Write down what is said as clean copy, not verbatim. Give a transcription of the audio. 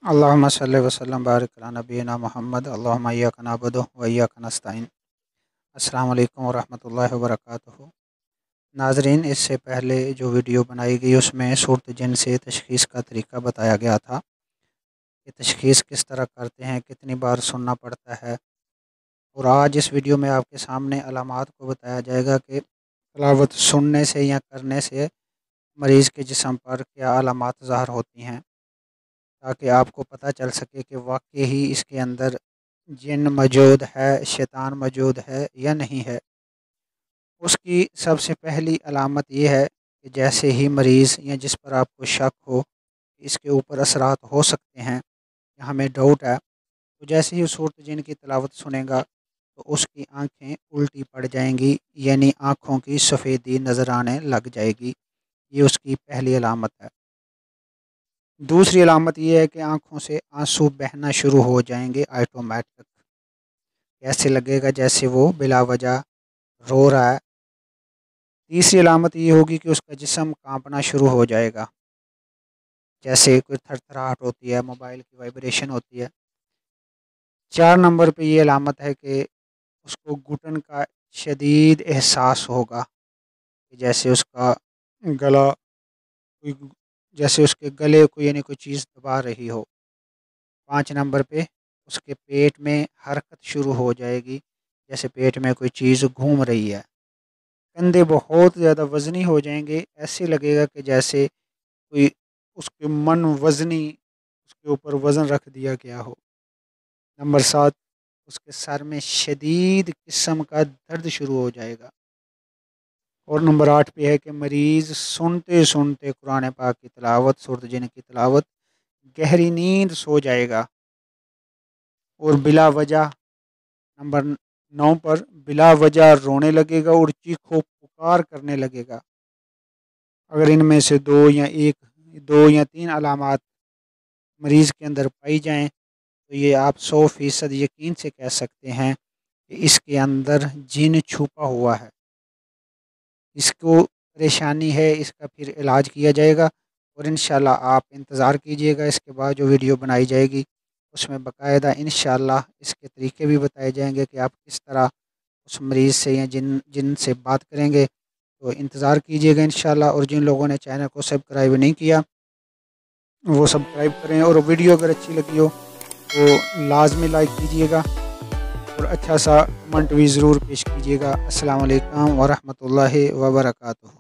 اللہم صلی وسلم بارک علی نبینا محمد اللہم ایاک نعبد و ایاک نستعین۔ السلام علیکم ورحمۃ اللہ وبرکاتہ۔ ناظرین، اس سے پہلے جو ویڈیو بنائی گئی اس میں صورت جن سے تشخیص کا طریقہ بتایا گیا تھا کہ تشخیص کس طرح کرتے ہیں، کتنی بار سننا پڑتا ہے، اور آج اس ویڈیو میں آپ کے سامنے علامات کو بتایا جائے گا کہ تلاوت سننے سے یا کرنے سے مریض کے جسم پر کیا علامات ظاہر ہوتی ہیں، تاکہ آپ کو پتہ چل سکے کہ واقعی ہی اس کے اندر جن موجود ہے، شیطان موجود ہے یا نہیں ہے۔ اس کی سب سے پہلی علامت یہ ہے کہ جیسے ہی مریض یا جس پر آپ کو شک ہو کہ اس کے اوپر اثرات ہو سکتے ہیں یا ہمیں ڈاؤٹ ہے، تو جیسے ہی صورت جن کی تلاوت سنے گا تو اس کی آنکھیں الٹی پڑ جائیں گی، یعنی آنکھوں کی سفیدی نظر آنے لگ جائے گی۔ یہ اس کی پہلی علامت ہے۔ دوسری علامت یہ ہے کہ آنکھوں سے آنسو بہنا شروع ہو جائیں گے آٹومیٹک، ایسے لگے گا جیسے وہ بلا وجہ رو رہا ہے۔ تیسری علامت یہ ہوگی کہ اس کا جسم کانپنا شروع ہو جائے گا، جیسے کوئی تھر تھراہٹ ہوتی ہے، موبائل کی وائبریشن ہوتی ہے۔ 4 نمبر پہ یہ علامت ہے کہ اس کو گھٹن کا شدید احساس ہوگا، جیسے اس کا گلا جیسے اس کے گلے کو یعنی کوئی چیز دبا رہی ہو۔ 5 نمبر پہ اس کے پیٹ میں حرکت شروع ہو جائے گی، جیسے پیٹ میں کوئی چیز گھوم رہی ہے۔ کندھے بہت زیادہ وزنی ہو جائیں گے، ایسے لگے گا کہ جیسے کوئی اس کے من وزنی اس کے اوپر وزن رکھ دیا گیا ہو۔ نمبر 7، اس کے سر میں شدید قسم کا درد شروع ہو جائے گا۔ اور نمبر 8 پہ ہے کہ مریض سنتے سنتے قرآن پاک کی تلاوت، سورۃ جن کی تلاوت، گہری نیند سو جائے گا، اور بلا وجہ نمبر 9 پر بلا وجہ رونے لگے گا اور چیخ و پکار کرنے لگے گا۔ اگر ان میں سے 2 یا 3 علامات مریض کے اندر پائی جائیں تو یہ آپ 100% یقین سے کہہ سکتے ہیں کہ اس کے اندر جن چھپا ہوا ہے، اس کو پریشانی ہے، اس کا پھر علاج کیا جائے گا۔ اور انشاءاللہ آپ انتظار کیجئے گا، اس کے بعد جو ویڈیو بنائی جائے گی اس میں باقاعدہ انشاءاللہ اس کے طریقے بھی بتائے جائیں گے کہ آپ کس طرح اس مریض سے یا جن سے بات کریں گے۔ تو انتظار کیجئے گا انشاءاللہ، اور جن لوگوں نے چینل کو سبسکرائب نہیں کیا وہ سبسکرائب کریں، اور ویڈیو اگر اچھی لگی ہو تو لازمی لائک کیجئے گا، اور اچھا سا کمنٹ بھی ضرور پیش کیجئے گا۔ السلام علیکم ورحمۃ اللہ وبرکاتہ۔